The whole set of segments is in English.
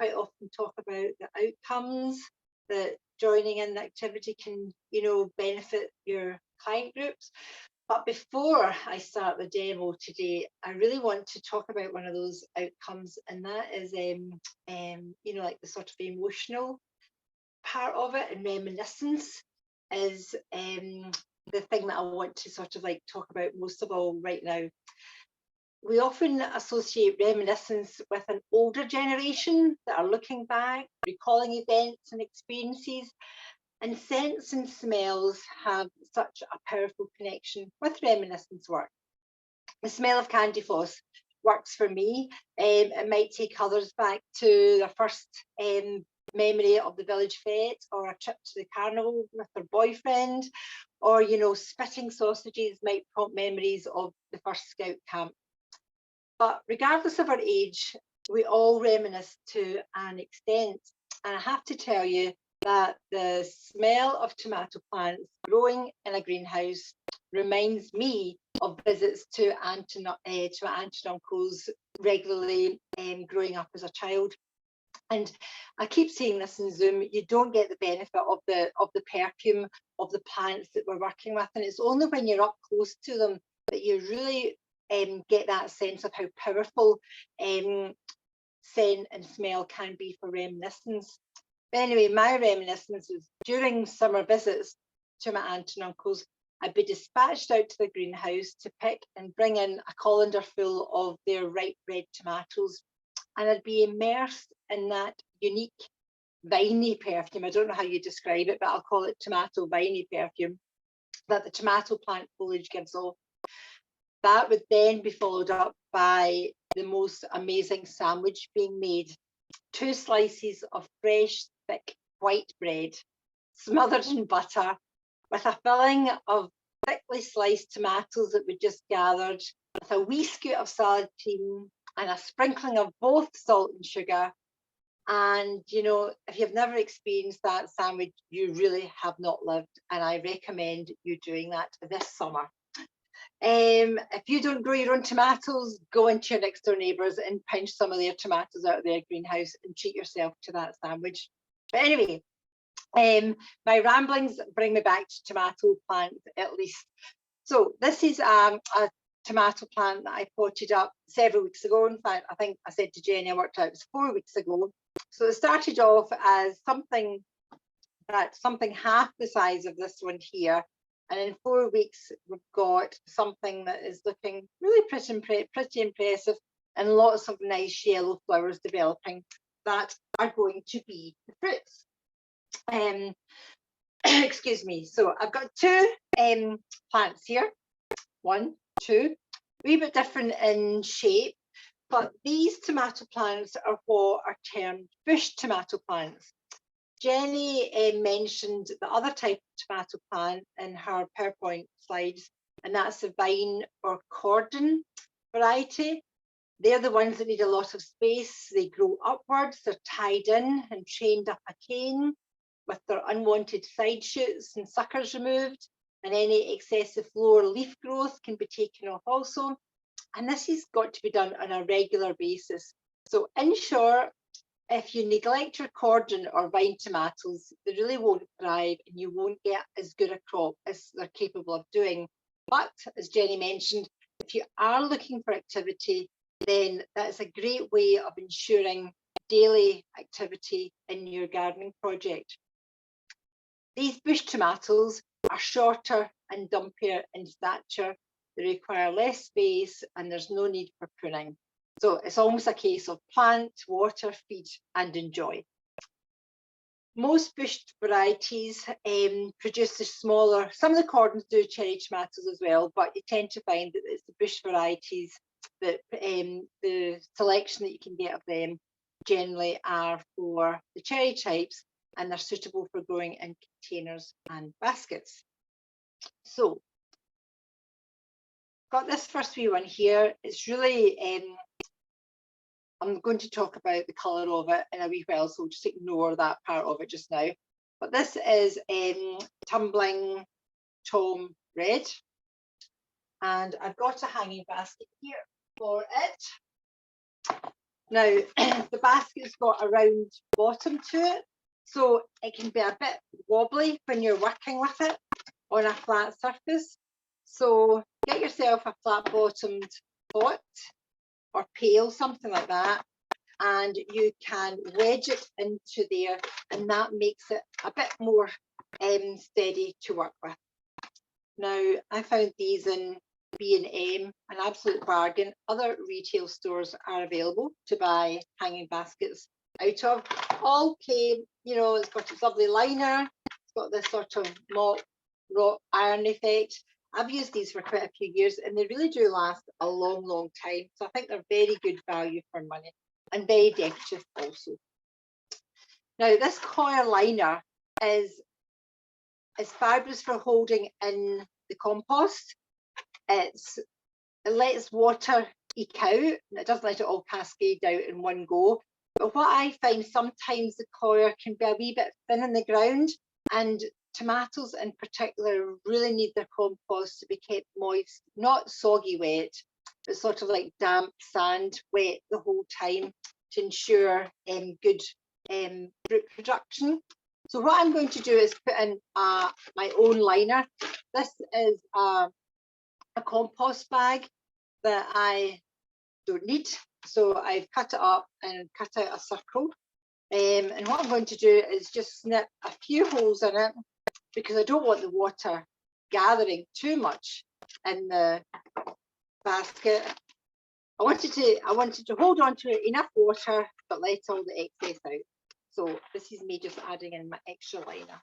quite often talk about the outcomes that joining in the activity can, you know, benefit your client groups. But before I start the demo today, I really want to talk about one of those outcomes, and that is, you know, like the sort of emotional part of it. And reminiscence is the thing that I want to sort of like talk about most of all right now. We often associate reminiscence with an older generation that are looking back, recalling events and experiences. And scents and smells have such a powerful connection with reminiscence work. The smell of candy floss works for me. It might take others back to their first memory of the village fete, or a trip to the carnival with their boyfriend, or, you know, spitting sausages might prompt memories of the first scout camp. But regardless of our age, we all reminisce to an extent. And I have to tell you that the smell of tomato plants growing in a greenhouse reminds me of visits to aunt and uncles regularly growing up as a child. And I keep saying this in Zoom, you don't get the benefit of the perfume of the plants that we're working with. And it's only when you're up close to them that you really get that sense of how powerful scent and smell can be for reminiscence. Anyway, my reminiscence is during summer visits to my aunt and uncles, I'd be dispatched out to the greenhouse to pick and bring in a colander full of their ripe red tomatoes. And I'd be immersed in that unique viney perfume. I don't know how you describe it, but I'll call it tomato viney perfume that the tomato plant foliage gives off. That would then be followed up by the most amazing sandwich being made. 2 slices of fresh, thick white bread, smothered in butter, with a filling of thickly sliced tomatoes that we just gathered, with a wee scoop of salad cream and a sprinkling of both salt and sugar. And, you know, if you've never experienced that sandwich, you really have not lived. And I recommend you doing that this summer. If you don't grow your own tomatoes, go into your next door neighbours and pinch some of their tomatoes out of their greenhouse and treat yourself to that sandwich. But anyway, my ramblings bring me back to tomato plants at least. So this is a tomato plant that I potted up several weeks ago. In fact, I think I said to Jenny I worked out it was 4 weeks ago. So it started off as something half the size of this one here. And in 4 weeks, we've got something that is looking really pretty impressive, and lots of nice yellow flowers developing that are going to be the fruits. Excuse me. So I've got 2 plants here. 1, 2, a wee bit different in shape, but these tomato plants are what are termed bush tomato plants. Jenny mentioned the other type of tomato plant in her PowerPoint slides, and that's the vine or cordon variety. They're the ones that need a lot of space. They grow upwards, they're tied in and trained up a cane with their unwanted side shoots and suckers removed, and any excessive lower leaf growth can be taken off also. And this has got to be done on a regular basis. So in short, if you neglect your cordon or vine tomatoes, they really won't thrive and you won't get as good a crop as they're capable of doing. But as Jenny mentioned, if you are looking for activity, then that's a great way of ensuring daily activity in your gardening project. These bush tomatoes are shorter and dumpier in stature. They require less space and there's no need for pruning. So it's almost a case of plant, water, feed, and enjoy. Most bush varieties produce the smaller, some of the cordons do cherry tomatoes as well, but you tend to find that it's the bush varieties that the selection that you can get of them generally are for the cherry types, and they're suitable for growing in containers and baskets. So, got this first wee one here. It's really, I'm going to talk about the colour of it in a wee while, so just ignore that part of it just now. But this is Tumbling Tom Red, and I've got a hanging basket here for it. Now, the basket's got a round bottom to it, so it can be a bit wobbly when you're working with it on a flat surface. So get yourself a flat bottomed pot or pail, something like that, and you can wedge it into there, and that makes it a bit more steady to work with. Now, I found these in B&M, an absolute bargain. Other retail stores are available to buy hanging baskets out of. All plain, you know, it's got its lovely liner, it's got this sort of mop wrought iron effect. I've used these for quite a few years and they really do last a long, long time. So I think they're very good value for money and very decorative also. Now, this coir liner is fabulous for holding in the compost. It lets water eke out and it doesn't let it all cascade out in one go. But what I find, sometimes the coir can be a wee bit thin in the ground, and tomatoes in particular really need their compost to be kept moist, not soggy wet, but sort of like damp sand wet the whole time to ensure good root production. So what I'm going to do is put in my own liner. This is a compost bag that I don't need. So I've cut it up and cut out a circle. And what I'm going to do is just snip a few holes in it because I don't want the water gathering too much in the basket. I wanted to hold on to enough water but let all the excess out. So this is me just adding in my extra liner.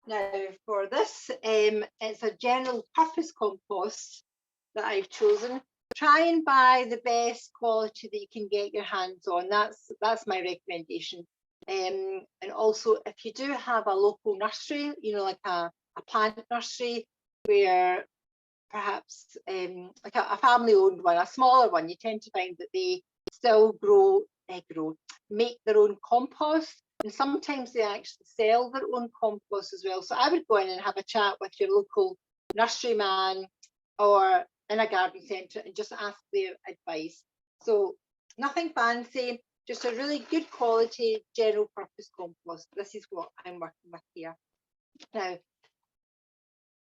Now for this, it's a general purpose compost that I've chosen. Try and buy the best quality that you can get your hands on. That's my recommendation. And also, if you do have a local nursery, you know, like a plant nursery where perhaps like a family-owned one, a smaller one, you tend to find that they still make their own compost, and sometimes they actually sell their own compost as well. So I would go in and have a chat with your local nurseryman or in a garden centre and just ask their advice. So nothing fancy, just a really good quality general purpose compost. This is what I'm working with here. Now,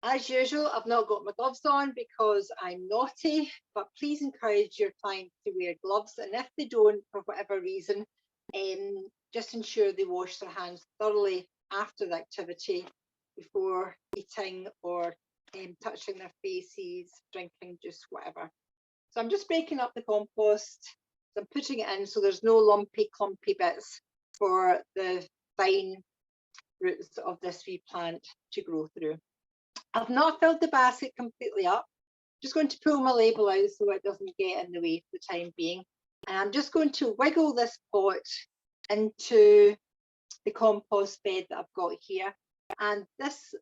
as usual, I've not got my gloves on because I'm naughty, but please encourage your clients to wear gloves. And if they don't, for whatever reason, just ensure they wash their hands thoroughly after the activity before eating or touching their faces, drinking juice, whatever. So I'm just breaking up the compost. I'm putting it in so there's no lumpy, clumpy bits for the fine roots of this wee plant to grow through. I've not filled the basket completely up. Just going to pull my label out so it doesn't get in the way for the time being. And I'm just going to wiggle this pot into the compost bed that I've got here. And this,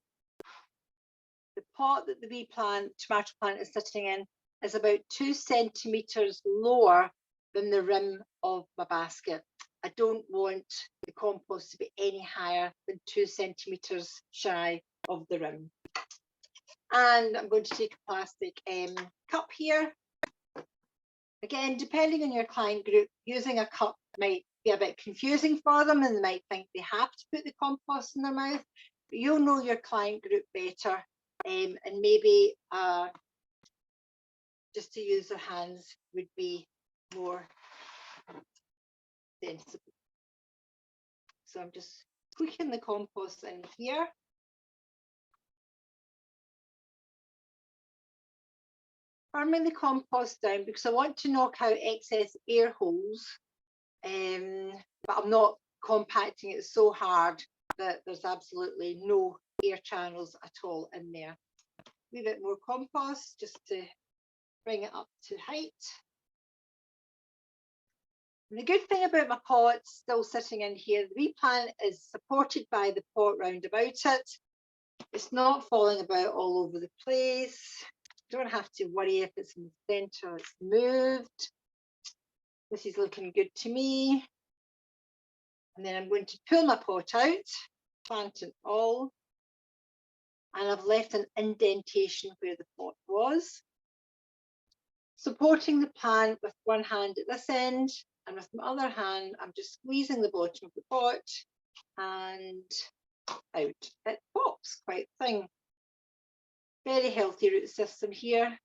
the pot that the wee tomato plant is sitting in, is about 2 centimetres lower than the rim of my basket. I don't want the compost to be any higher than 2 centimetres shy of the rim. And I'm going to take a plastic cup here. Again, depending on your client group, using a cup might be a bit confusing for them and they might think they have to put the compost in their mouth. But you'll know your client group better, and maybe just to use their hands would be more sensible. So I'm just squeaking the compost in here. Firming the compost down because I want to knock out excess air holes, but I'm not compacting it so hard that there's absolutely no air channels at all in there. A wee bit more compost just to bring it up to height. And the good thing about my pot still sitting in here, the wee plant is supported by the pot round about it. It's not falling about all over the place. Don't have to worry if it's in the centre, it's moved. This is looking good to me. And then I'm going to pull my pot out, plant it all. And I've left an indentation where the pot was. supporting the plant with one hand at this end, and with my other hand, I'm just squeezing the bottom of the pot and out. It pops quite thin. Very healthy root system here.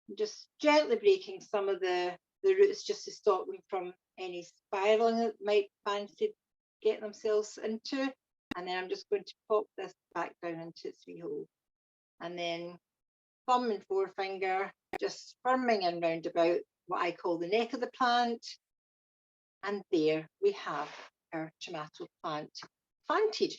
I'm just gently breaking some of the roots just to stop them from any spiraling that might fancy get themselves into. And then I'm just going to pop this back down into its wee hole. And then thumb and forefinger just firming in round about what I call the neck of the plant. And there we have our tomato plant planted.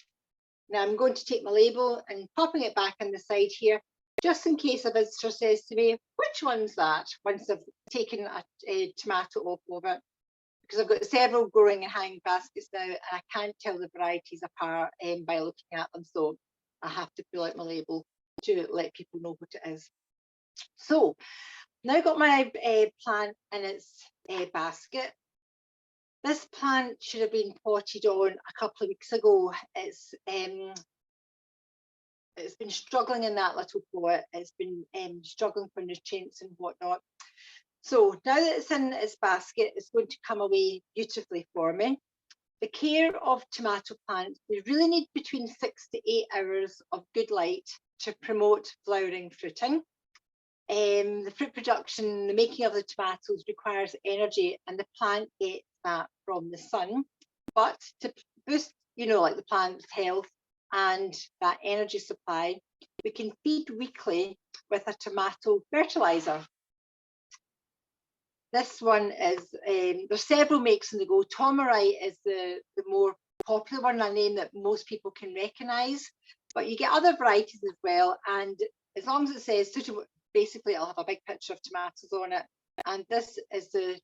Now I'm going to take my label and popping it back on the side here, just in case a visitor says to me, which one's that? Once I've taken a tomato off of it, because I've got several growing in hanging baskets now, and I can't tell the varieties apart by looking at them. So I have to pull out my label to let people know what it is. So now I've got my plant in its basket. This plant should have been potted on a couple of weeks ago. It's been struggling in that little pot. It's been struggling for nutrients and whatnot. So now that it's in its basket, it's going to come away beautifully for me. The care of tomato plants, they really need between 6 to 8 hours of good light to promote flowering fruiting. The fruit production, the making of the tomatoes requires energy, and the plant gets that from the sun. But to boost, like the plant's health and that energy supply, we can feed weekly with a tomato fertilizer. This one is, there's several makes on the go. Tomarite is the more popular one, a name that most people can recognise, but you get other varieties as well. And as long as it says suitable, basically it'll have a big picture of tomatoes on it. And this is the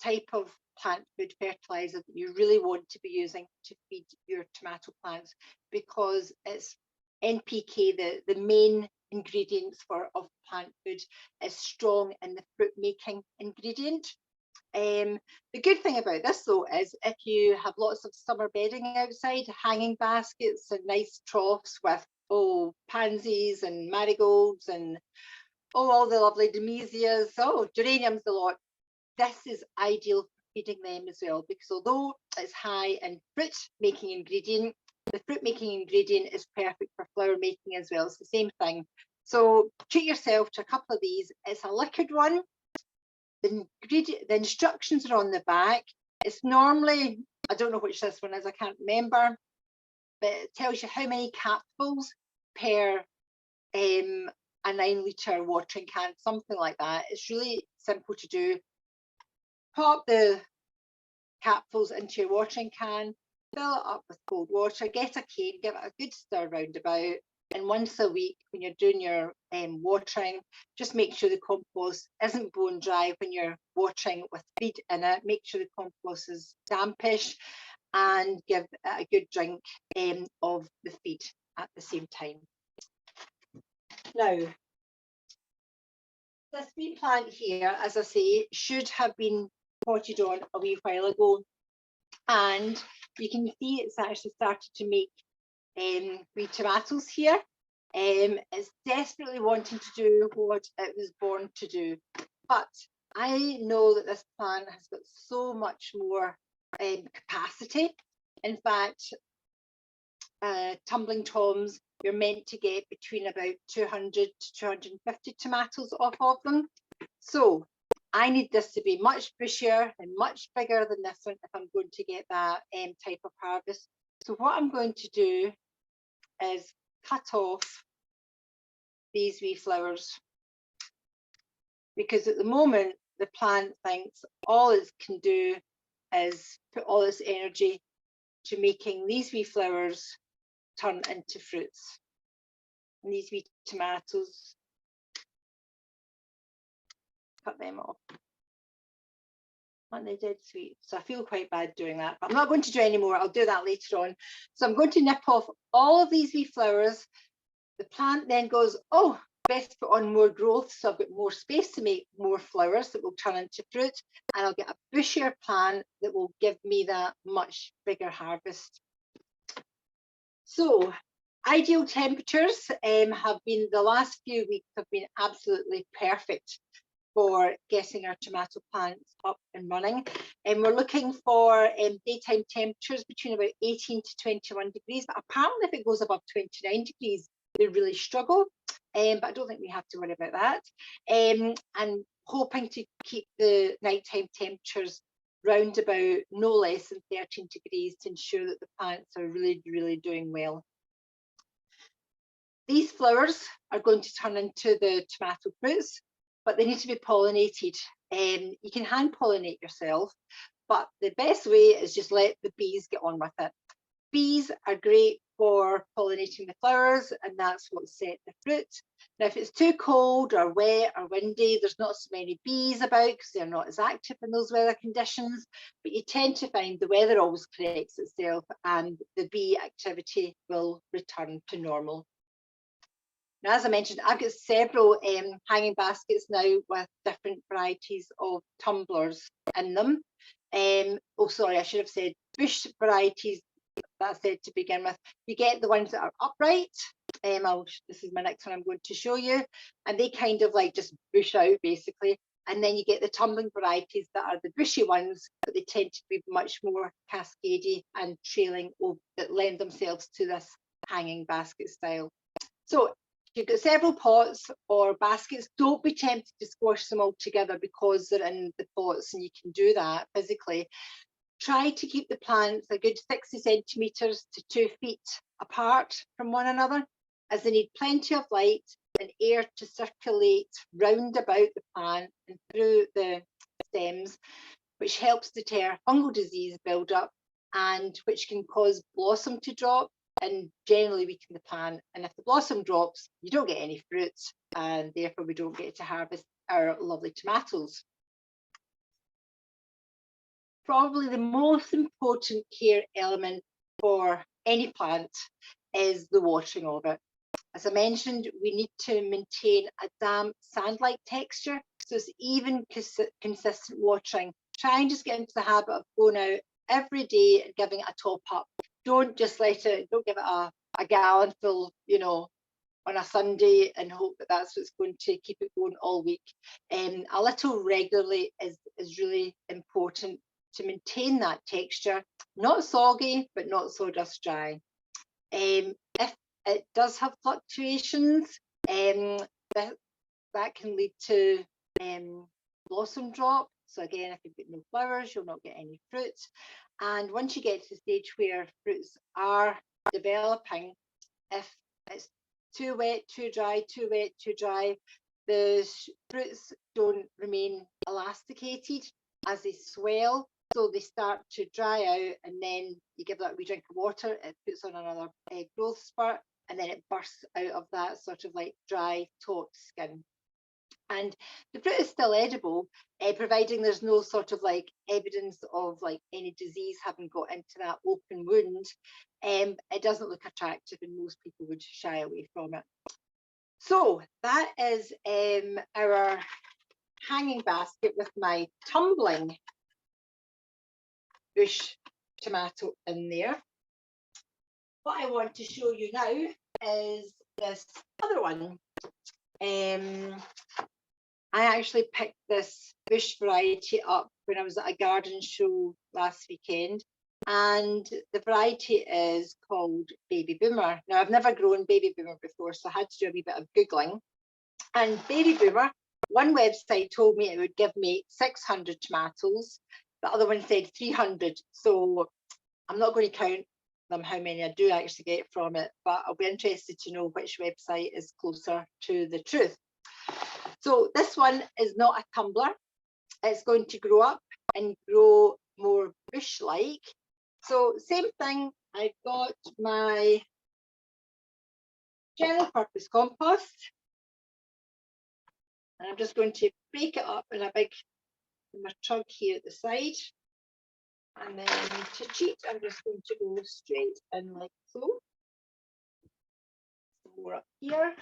type of plant food fertilizer that you really want to be using to feed your tomato plants, because it's NPK, the main ingredients of plant food, is strong in the fruit making ingredient. The good thing about this though is if you have lots of summer bedding outside, hanging baskets and nice troughs with pansies and marigolds and all the lovely demesias, geraniums a lot, this is ideal for feeding them as well, because although it's high in fruit making ingredient, the fruit making ingredient is perfect for flower making as well. It's the same thing. So treat yourself to a couple of these. It's a liquid one. The instructions are on the back. It's normally, I don't know which this one is, I can't remember, but it tells you how many capsules per a 9-litre watering can, something like that. It's really simple to do. Pop the capsules into your watering can, fill it up with cold water, get a cane, give it a good stir round about, and once a week when you're doing your watering, just make sure the compost isn't bone dry when you're watering with feed in it. Make sure the compost is dampish, and give it a good drink of the feed at the same time. Now, this wee plant here, as I say, should have been potted on a wee while ago, and you can see it's actually started to make wee tomatoes here. It's desperately wanting to do what it was born to do, but I know that this plant has got so much more capacity. In fact, tumbling toms, you're meant to get between about 200 to 250 tomatoes off of them. So I need this to be much bushier and much bigger than this one if I'm going to get that type of harvest. So what I'm going to do is cut off these wee flowers, because at the moment the plant thinks all it can do is put all its energy to making these wee flowers turn into fruits. And these wee tomatoes, cut them off. Aren't they dead sweet? So I feel quite bad doing that, but I'm not going to do any more. I'll do that later on. So I'm going to nip off all of these wee flowers. The plant then goes, oh, best put on more growth, so I've got more space to make more flowers that will turn into fruit, and I'll get a bushier plant that will give me that much bigger harvest. So ideal temperatures have been, the last few weeks have been absolutely perfect. for getting our tomato plants up and running. And we're looking for daytime temperatures between about 18 to 21 degrees, but apparently if it goes above 29 degrees, they really struggle. But I don't think we have to worry about that. And hoping to keep the nighttime temperatures round about no less than 13 degrees to ensure that the plants are really, really doing well. These flowers are going to turn into the tomato fruits, but they need to be pollinated. You can hand pollinate yourself, but the best way is just let the bees get on with it. Bees are great for pollinating the flowers, and that's what set the fruit. Now, if it's too cold or wet or windy, there's not so many bees about because they're not as active in those weather conditions, but you tend to find the weather always corrects itself and the bee activity will return to normal. Now, as I mentioned, I've got several hanging baskets now with different varieties of tumblers in them. Oh, sorry, I should have said bush varieties. That's it to begin with. You get the ones that are upright. This is my next one I'm going to show you. And they kind of like just bush out basically. And then you get the tumbling varieties that are the bushy ones, but they tend to be much more cascadey and trailing that lend themselves to this hanging basket style. So you've got several pots or baskets. Don't be tempted to squash them all together because they're in the pots and you can do that physically. Try to keep the plants a good 60 centimetres to 2 feet apart from one another, as they need plenty of light and air to circulate round about the plant and through the stems, which helps deter fungal disease build-up and which can cause blossom to drop and generally weaken the plant. And if the blossom drops, you don't get any fruits, and therefore we don't get to harvest our lovely tomatoes. Probably the most important care element for any plant is the watering of it. As I mentioned, we need to maintain a damp sand-like texture, so it's even consistent watering. Try and just get into the habit of going out every day and giving it a top up. Don't just don't give it a gallon full, you know, on a Sunday and hope that that's what's going to keep it going all week. A little regularly is really important to maintain that texture, not soggy, but not sawdust dry. If it does have fluctuations, that can lead to blossom drop. So again, if you've got no flowers, you'll not get any fruit. And once you get to the stage where fruits are developing, if it's too wet, too dry, too wet, too dry, the fruits don't remain elasticated as they swell. So they start to dry out, and then you give that a wee drink of water, it puts on another growth spurt, and then it bursts out of that sort of like dry, taut skin. And the fruit is still edible, providing there's no sort of like evidence of like any disease having got into that open wound. It doesn't look attractive, and most people would shy away from it. So that is our hanging basket with my tumbling bush tomato in there. What I want to show you now is this other one. I actually picked this bush variety up when I was at a garden show last weekend, and the variety is called Baby Boomer. Now, I've never grown Baby Boomer before, so I had to do a wee bit of Googling. And Baby Boomer, one website told me it would give me 600 tomatoes. The other one said 300. So I'm not going to count them how many I do actually get from it, but I'll be interested to know which website is closer to the truth. So this one is not a tumbler. It's going to grow up and grow more bush-like. So same thing, I've got my general purpose compost. And I'm just going to break it up in my trug here at the side. And then to cheat, I'm just going to go straight in like so. Some more up here.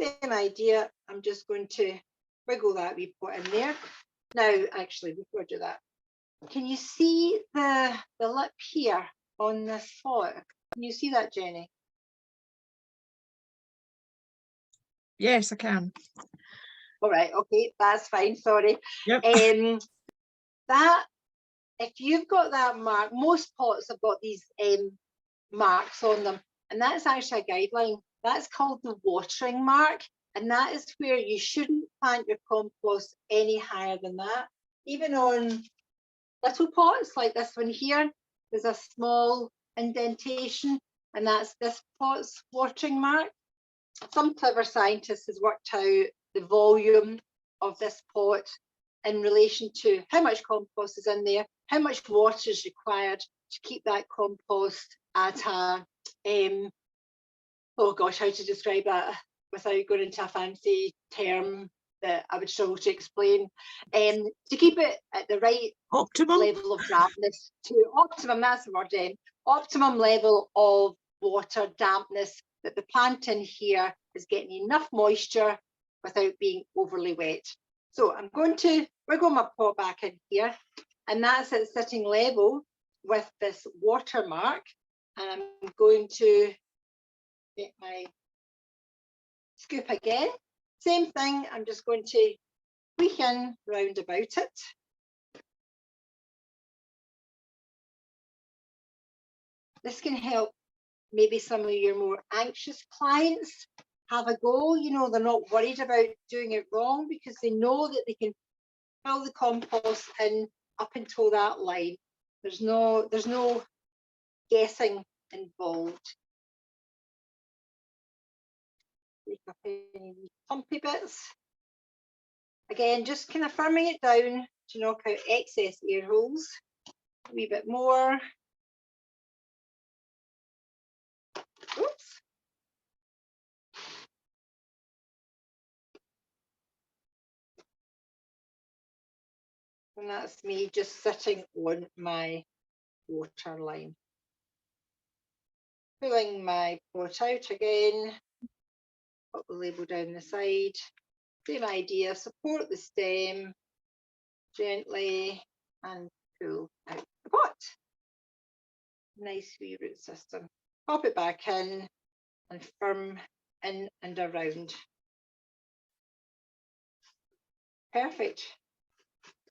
Same idea, I'm just going to wiggle that wee pot in there. Now, actually, before I do that, can you see the lip here on this pot? Can you see that, Jenny? Yes, I can. All right, okay, that's fine, sorry. Yep. That, if you've got that mark, most pots have got these marks on them, and that's actually a guideline. That's called the watering mark, and that is where you shouldn't plant your compost any higher than that. Even on little pots like this one here, there's a small indentation, and that's this pot's watering mark. Some clever scientist has worked out the volume of this pot in relation to how much compost is in there, how much water is required to keep that compost at a, oh gosh, how to describe that without going into a fancy term that I would struggle to explain, to keep it at the right Optimum level of dampness, to optimum, that's the word, optimum level of water dampness, that the plant in here is getting enough moisture without being overly wet. So I'm going to wiggle my pot back in here, and that's at sitting level with this watermark, and I'm going to get my scoop again. Same thing, I'm just going to squeak in round about it. This can help maybe some of your more anxious clients have a go. You know, they're not worried about doing it wrong because they know that they can fill the compost in up until that line. There's no guessing involved. Take up any clumpy bits. Again, just kind of firming it down to knock out excess air holes. A wee bit more. Oops. And that's me just sitting on my water line. Pulling my pot out again, put the label down the side. Same idea, support the stem gently and pull out the pot. Nice wee root system. Pop it back in and firm in and around. Perfect.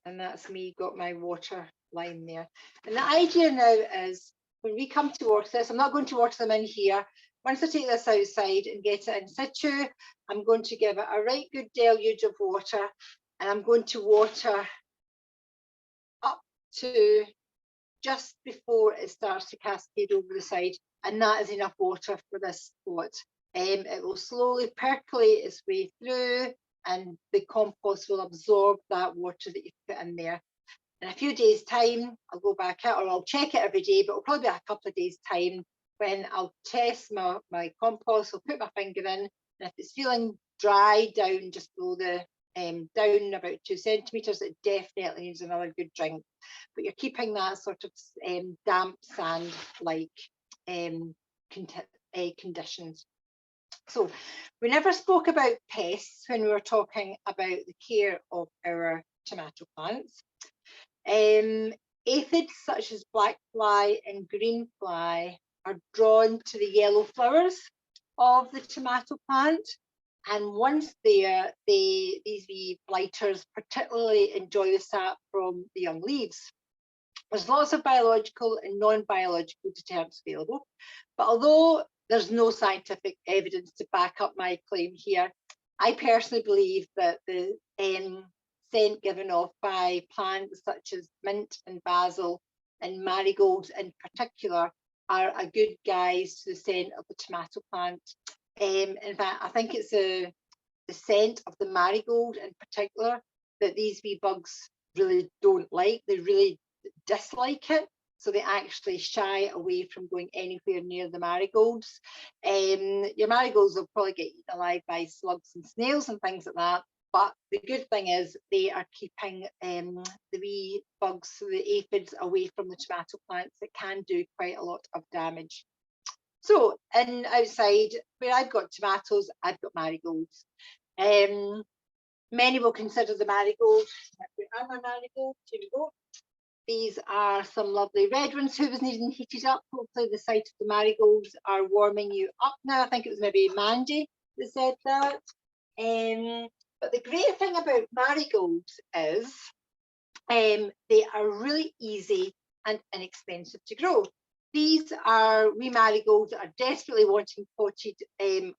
And that's me, got my water line there. And the idea now is when we come to water this, I'm not going to water them in here. Once I take this outside and get it in situ, I'm going to give it a right good deluge of water, and I'm going to water up to just before it starts to cascade over the side, and that is enough water for this pot. It will slowly percolate its way through, and the compost will absorb that water that you put in there. In a few days' time, I'll go back out, or I'll check it every day, but it'll probably be a couple of days' time when I'll test my compost. I'll put my finger in, and if it's feeling dry down just below the down about 2 centimetres, it definitely needs another good drink. But you're keeping that sort of damp sand-like conditions. So we never spoke about pests when we were talking about the care of our tomato plants. Aphids such as black fly and green fly are drawn to the yellow flowers of the tomato plant, and once there, these wee blighters particularly enjoy the sap from the young leaves. There's lots of biological and non-biological deterrents available, but although there's no scientific evidence to back up my claim here, I personally believe that the scent given off by plants such as mint and basil and marigolds in particular are a good guise to the scent of the tomato plant. In fact, I think it's the scent of the marigold in particular that these wee bugs really don't like. They really dislike it, so they actually shy away from going anywhere near the marigolds. Your marigolds will probably get eaten alive by slugs and snails and things like that, but the good thing is they are keeping the wee bugs, the aphids, away from the tomato plants that can do quite a lot of damage. So outside where I've got tomatoes, I've got marigolds. Many will consider the marigold. I'm a marigold. Here we go. These are some lovely red ones. Who was needing heated up? Hopefully the sight of the marigolds are warming you up now. I think it was maybe Mandy that said that. But the great thing about marigolds is they are really easy and inexpensive to grow. These are wee marigolds that are desperately wanting potted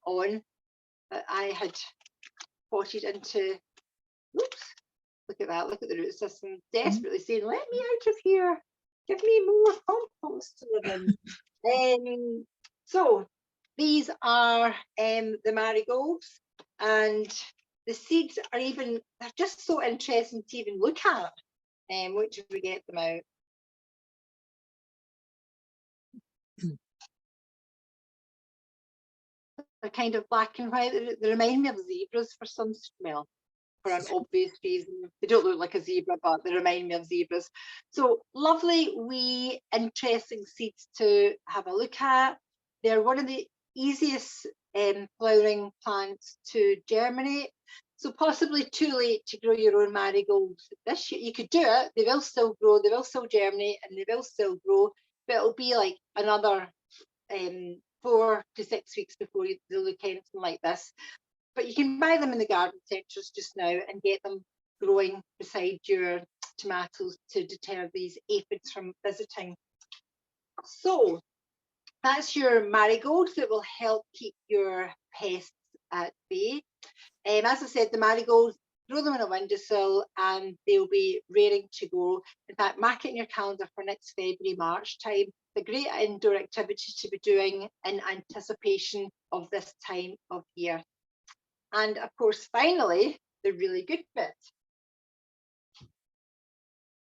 on, that I had potted into. Oops, look at that, look at the root system, desperately saying, let me out of here, give me more compost to live in. So these are the marigolds, and the seeds are even, they're just so interesting to even look at. Wait till we get them out. They're kind of black and white. They remind me of zebras for some smell, for an obvious reason. They don't look like a zebra, but they remind me of zebras. So lovely, wee, interesting seeds to have a look at. They're one of the easiest flowering plants to germinate. So possibly too late to grow your own marigolds this year. You could do it, they will still grow, they will still germinate, and they will still grow, but it'll be like another 4 to 6 weeks before they'll look anything like this. But you can buy them in the garden centres just now and get them growing beside your tomatoes to deter these aphids from visiting. So that's your marigolds that will help keep your pests at bay. As I said, the marigolds, grow them on a windowsill and they'll be raring to go. In fact, mark it in your calendar for next February, March time. The great indoor activity to be doing in anticipation of this time of year. And of course, finally, the really good bit.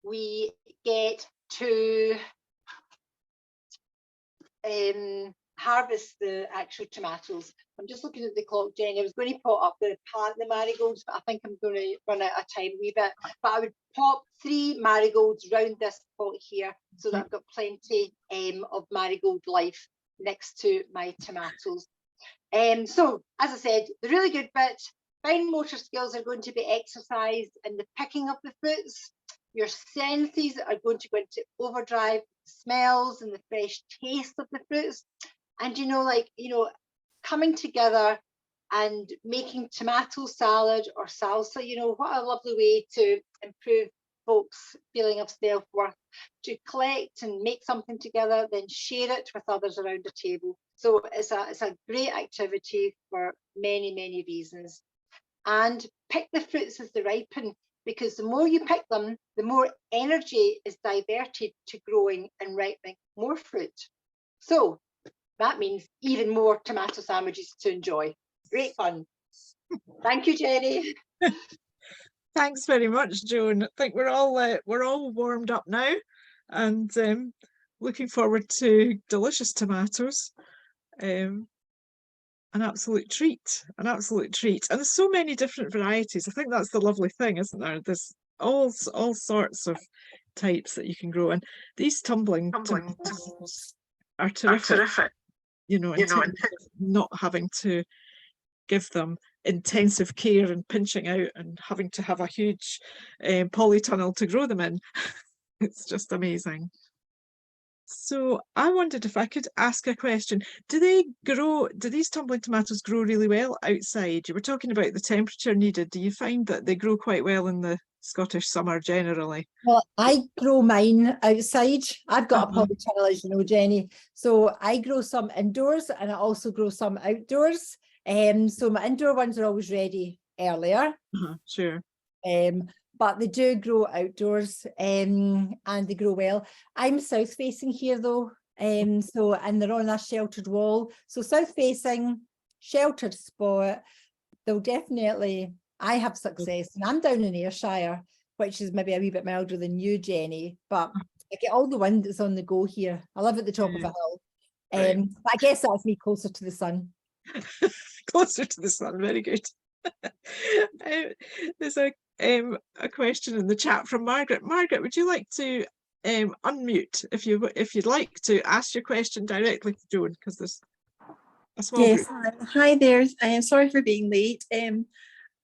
We get to harvest the actual tomatoes. I'm just looking at the clock, Jenny. I was going to pot up the marigolds, but I think I'm going to run out of time a wee bit. But I would pop 3 marigolds round this pot here so that I've got plenty of marigold life next to my tomatoes. So, as I said, the really good bit, fine motor skills are going to be exercised in the picking of the fruits. Your senses are going to go into overdrive, the smells and the fresh taste of the fruits. And coming together and making tomato salad or salsa, what a lovely way to improve folks' feeling of self-worth, to collect and make something together, then share it with others around the table. So it's a great activity for many, many reasons. And pick the fruits as they ripen, because the more you pick them, the more energy is diverted to growing and ripening more fruit. So that means even more tomato sandwiches to enjoy. Great fun. Thank you, Jenny. Thanks very much, Joan. I think we're all warmed up now, and looking forward to delicious tomatoes. An absolute treat, and there's so many different varieties. I think that's the lovely thing, isn't there? There's all sorts of types that you can grow, and these tumbling tomatoes are terrific. In terms of not having to give them intensive care and pinching out and having to have a huge polytunnel to grow them in. It's just amazing. So I wondered if I could ask a question. Do these tumbling tomatoes grow really well outside? You were talking about the temperature needed. Do you find that they grow quite well in the Scottish summer generally? Well, I grow mine outside. I've got a polytunnel, as you know, Jenny. So I grow some indoors and I also grow some outdoors. So my indoor ones are always ready earlier. Sure. But they do grow outdoors and they grow well. I'm south facing here though. And they're on a sheltered wall. So south facing, sheltered spot, they'll definitely, I have success. And I'm down in Ayrshire, which is maybe a wee bit milder than you, Jenny, but I get all the wind that's on the go here. I live at the top of a hill. But I guess that's me closer to the sun. Closer to the sun, very good. There's a question in the chat from Margaret. Margaret, would you like to unmute if you'd like to ask your question directly to Joan, because there's a small group. Hi there. I am sorry for being late.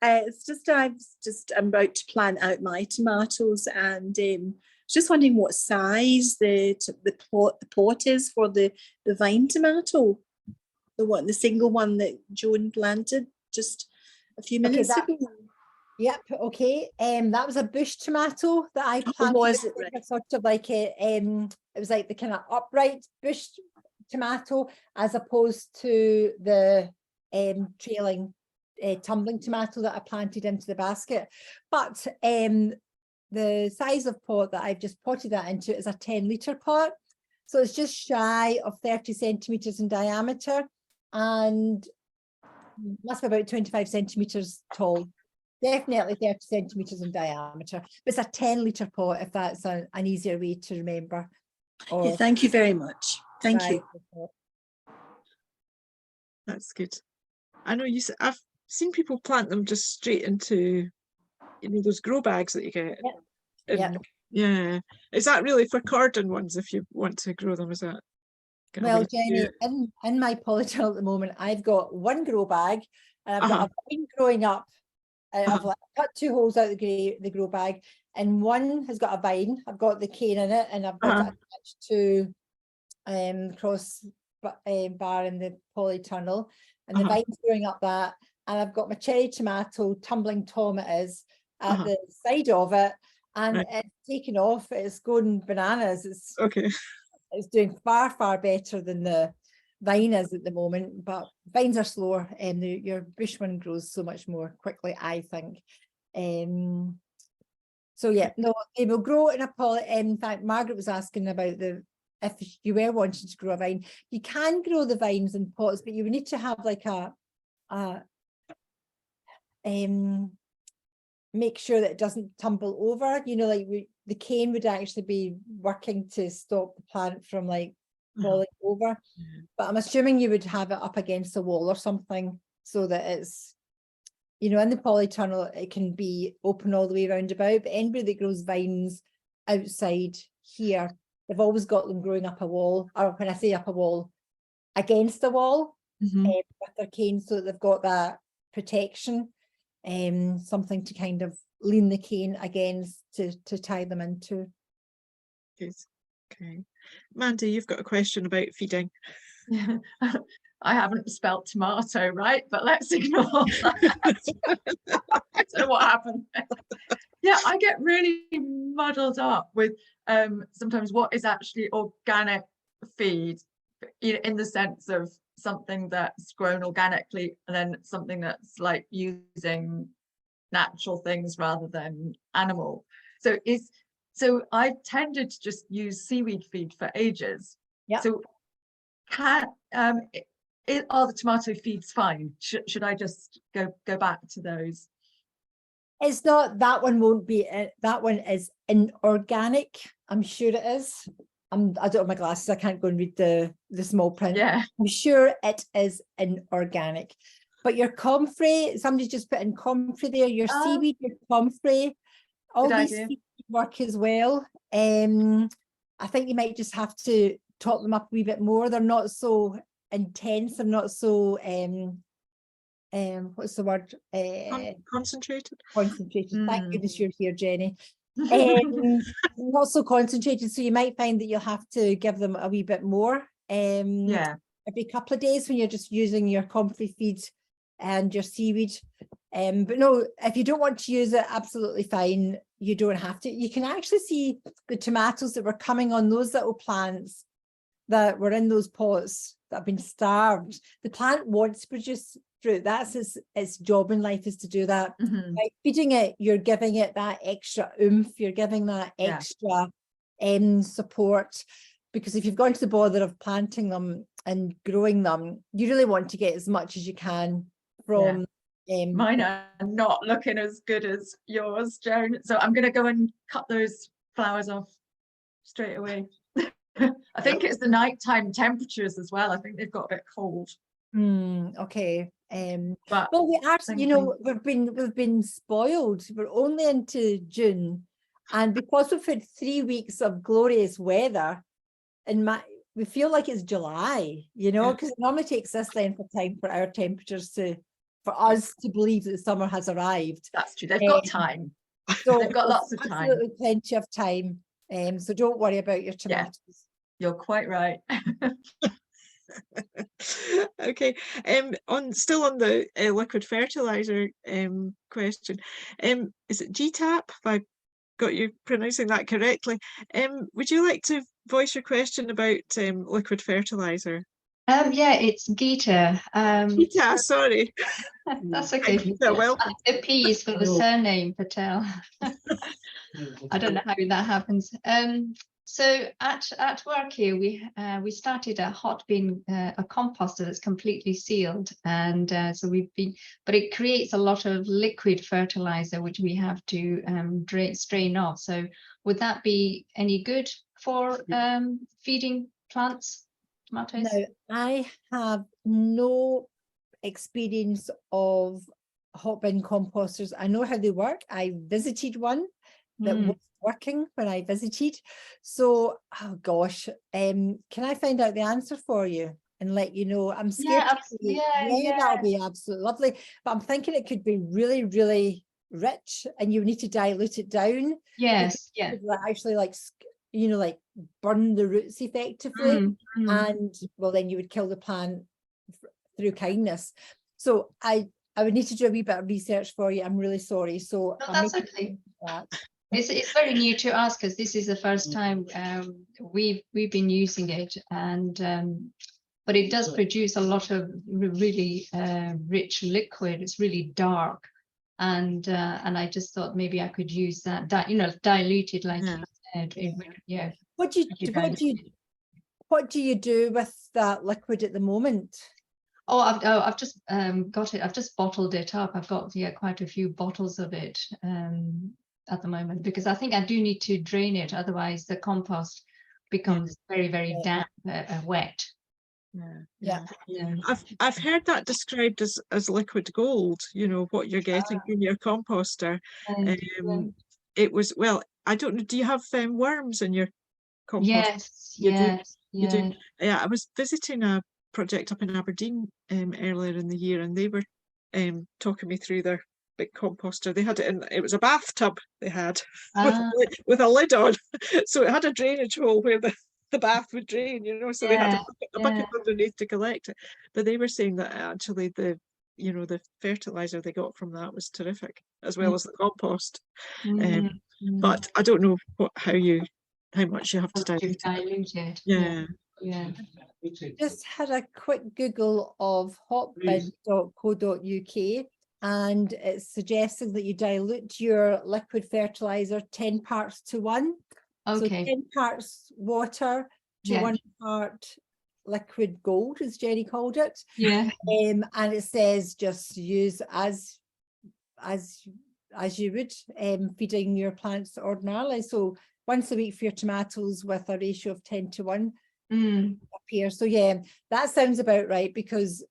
It's just I'm about to plant out my tomatoes, and just wondering what size the pot is for the vine tomato, the single one that Joan planted. Just a few Okay, minutes that- ago. Yep, okay. That was a bush tomato that I Oh, planted. was It it? Right. was sort of like a it was like the kind of upright bush tomato, as opposed to the trailing tumbling tomato that I planted into the basket. But the size of pot that I've just potted that into is a 10-litre pot. So it's just shy of 30 centimetres in diameter and must be about 25 centimetres tall. Definitely 30 centimetres in diameter. But it's a 10-litre pot, if that's an easier way to remember. Yeah, thank you very much. Thank you. That's good. I know I've seen people plant them just straight into, those grow bags that you get. Yep. Yeah. Is that really for cordon ones if you want to grow them? Is that? Well, Jenny, in my polytunnel at the moment, I've got one grow bag and I've got a vine growing up. I've cut 2 holes out the grow bag, and one has got a vine. I've got the cane in it, and I've got it attached to cross bar in the polytunnel, and the vine's growing up that, and I've got my cherry tomato, tumbling tomatoes at the side of it, and it's taken off. It's going bananas. It's doing far, far better than the vine is at the moment, but vines are slower, and your bush one grows so much more quickly, I think. So yeah, no, they will grow in a pot. In fact, Margaret was asking about if you were wanting to grow a vine, you can grow the vines in pots, but you would need to have like make sure that it doesn't tumble over, like the cane would actually be working to stop the plant from like falling over. But I'm assuming you would have it up against a wall or something so that it's, in the polytunnel, it can be open all the way around about. But anybody that grows vines outside here, they've always got them growing up a wall, or when I say up a wall, against the wall with their cane, so that they've got that protection, something to kind of lean the cane against to tie them into. Good. Okay. Mandy, you've got a question about feeding. Yeah. I haven't spelt tomato right, but let's ignore that. I don't know what happened there. Yeah, I get really muddled up with sometimes what is actually organic feed, in the sense of something that's grown organically and then something that's like using natural things rather than animal. So I've tended to just use seaweed feed for ages. Yeah. So are the tomato feeds fine? Should I just go back to those? It's not, that one won't be, that one is inorganic. I'm sure it is. I don't have my glasses, I can't go and read the small print. Yeah. I'm sure it is inorganic. But your comfrey, somebody just put in comfrey there, your seaweed, your comfrey, all these feeds work as well. I think you might just have to top them up a wee bit more. They're not so intense, they're not so what's the word? Concentrated. Thank goodness you're here, Jenny. Not so concentrated, so you might find that you'll have to give them a wee bit more every couple of days when you're just using your comfrey feed and your seaweed. But no, if you don't want to use it, absolutely fine. You don't have to. You can actually see the tomatoes that were coming on those little plants that were in those pots that have been starved. The plant wants to produce fruit. That's its job in life, is to do that. By feeding it, you're giving it that extra oomph, you're giving that extra support, because if you've gone to the bother of planting them and growing them, you really want to get as much as you can from mine are not looking as good as yours, Joan, so I'm going to go and cut those flowers off straight away. I think it's the nighttime temperatures as well. I think they've got a bit cold. Okay. But well, we are, we've been spoiled. We're only into June, and because we've had 3 weeks of glorious weather, and we feel like it's July, because it normally takes this length of time for our temperatures for us to believe that summer has arrived. That's true. They've got time. So they've got lots of time. Absolutely plenty of time. So don't worry about your tomatoes. You're quite right. Okay. Still on the liquid fertilizer question. Is it GTAP? Have I got you pronouncing that correctly? Would you like to voice your question about liquid fertilizer? Yeah, it's Gita. Gita, sorry. That's okay. Yeah, welcome. The P is for the surname Patel. I don't know how that happens. So at work here, we started a hot bin, a composter that's completely sealed, and so but it creates a lot of liquid fertilizer which we have to strain off. So would that be any good for feeding plants, tomatoes? Now, I have no experience of hot bin composters. I know how they work. I visited one that was working when I visited. So, oh gosh, can I find out the answer for you and let you know? I'm scared. Yeah, that'll be absolutely lovely. But I'm thinking it could be really, really rich, and you need to dilute it down. Yes, yeah. Actually, like, you know, like burn the roots effectively, and well, then you would kill the plant through kindness. So I would need to do a wee bit of research for you. I'm really sorry. So No, that's okay. That. It's very new to us because this is the first time we've been using it, and but it does produce a lot of really rich liquid. It's really dark, and I just thought maybe I could use that, you know, diluted like you said. Yeah. What do you do with that liquid at the moment? Oh, I've just got it. I've just bottled it up. I've got quite a few bottles of it at the moment, because I think I do need to drain it. Otherwise, the compost becomes very, very damp, wet. Yeah. I've heard that described as liquid gold. You know what you're getting from your composter. It was, well, I don't know. Do you have worms in your compost? Yes. You yes. do. You do. Yeah, I was visiting a project up in Aberdeen earlier in the year, and they were talking me through their big composter. They had it in, it was a bathtub they had with a lid on, so it had a drainage hole where the bath would drain, you know, so they had a bucket underneath to collect it. But they were saying that actually the fertilizer they got from that was terrific, as well as the compost. But I don't know how much you have to dilute it. Yeah. Just had a quick Google of hotbin.co.uk, and it's suggesting that you dilute your liquid fertilizer 10 parts to 1. So 10 parts water to 1 part liquid gold, as Jenny called it. And it says just use as you would feeding your plants ordinarily. So once a week for your tomatoes with a ratio of 10 to 1 up here. So yeah, that sounds about right, because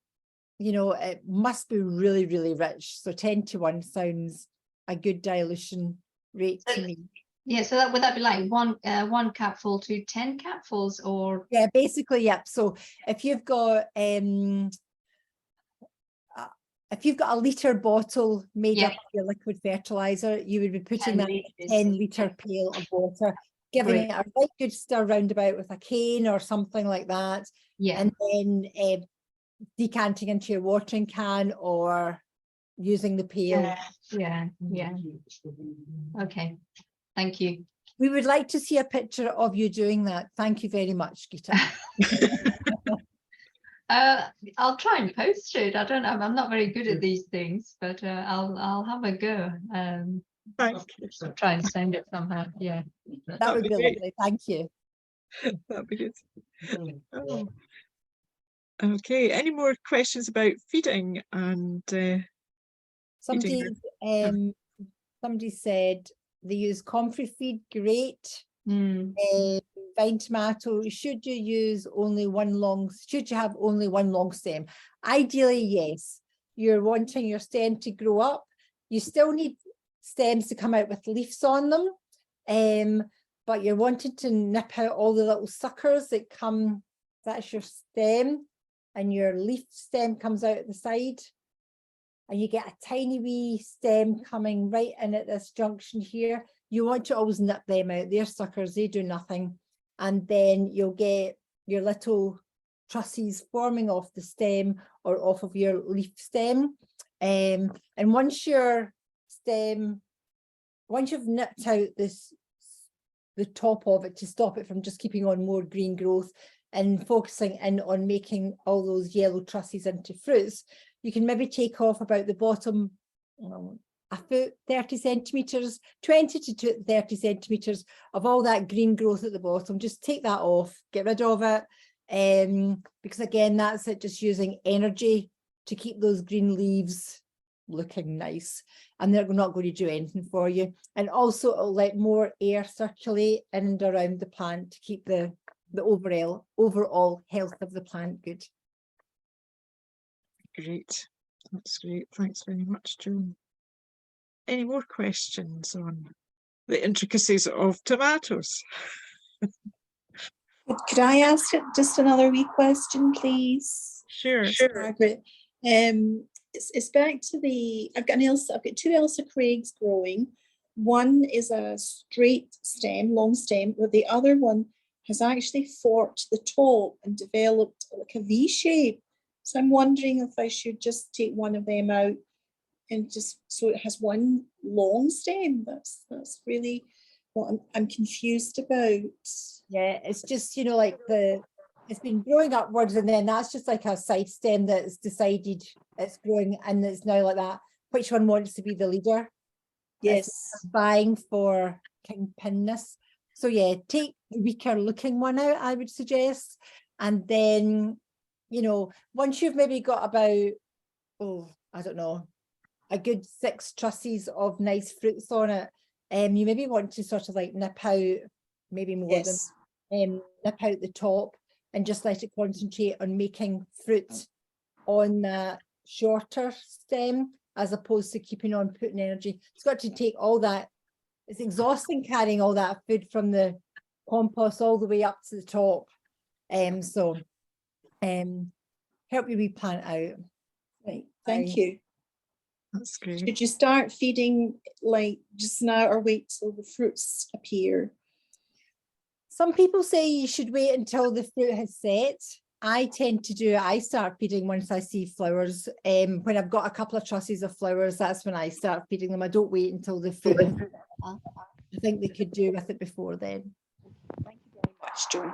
you know it must be really, really rich. So 10 to 1 sounds a good dilution rate to me. Yeah, so would that be like one capful to 10 capfuls, or? Yeah, basically, yep. So if you've got a litre bottle made up of your liquid fertilizer, you would be putting that in a 10-litre pail of water, giving it a right good stir roundabout with a cane or something like that. And then decanting into your watering can or using the pail. Okay. Thank you. We would like to see a picture of you doing that. Thank you very much, Gita. I'll try and post it. I don't know. I'm not very good at these things, but I'll have a go. I'll try and send it somehow. Yeah. That would be lovely. Thank you. That'd be good. Oh. Okay. Any more questions about feeding and somebody said they use comfrey feed. Great. Vine tomato, should you have only one long stem? Ideally, yes. You're wanting your stem to grow up. You still need stems to come out with leaves on them, but you're wanting to nip out all the little suckers that come. That's your stem, and your leaf stem comes out at the side, and you get a tiny wee stem coming right in at this junction here. You want to always nip them out. They're suckers, they do nothing. And then you'll get your little trusses forming off the stem or off of your leaf stem. And once your stem, once you've nipped out the top of it to stop it from just keeping on more green growth and focusing in on making all those yellow trusses into fruits, you can maybe take off about the bottom, a foot, 30 centimetres, 20 to 30 centimetres of all that green growth at the bottom. Just take that off, get rid of it. Because again, that's it, just using energy to keep those green leaves looking nice, and they're not going to do anything for you. And also it'll let more air circulate in and around the plant to keep the overall health of the plant good. Great, that's great. Thanks very much, Joan. Any more questions on the intricacies of tomatoes? Could I ask just another wee question, please? Sure. Margaret. It's back to the, I've got two Elsa Craigs growing. One is a straight stem, long stem, but the other one has actually forked the top and developed like a V shape. So I'm wondering if I should just take one of them out and just, so it has one long stem. That's really what I'm confused about. Yeah, it's just, you know, like it's been growing upwards, and then that's just like a side stem that's decided it's growing, and it's now like that. Which one wants to be the leader? Yes. It's vying for kingpinness. So yeah, take the weaker looking one out, I would suggest. And then, you know, once you've maybe got about, I don't know, a good 6 trusses of nice fruits on it, you maybe want to sort of like nip out maybe more than nip out the top and just let it concentrate on making fruit on that shorter stem, as opposed to keeping on putting energy. It's got to take all that, it's exhausting carrying all that food from the compost all the way up to the top. Help your wee plant out. Right, thank you. That's great. Should you start feeding like just now or wait till the fruits appear? Some people say you should wait until the fruit has set. I tend to do it. I start feeding once I see flowers. When I've got a couple of trusses of flowers, that's when I start feeding them. I don't wait until the fruit. I think they could do with it before then. Thank you very much, Joan.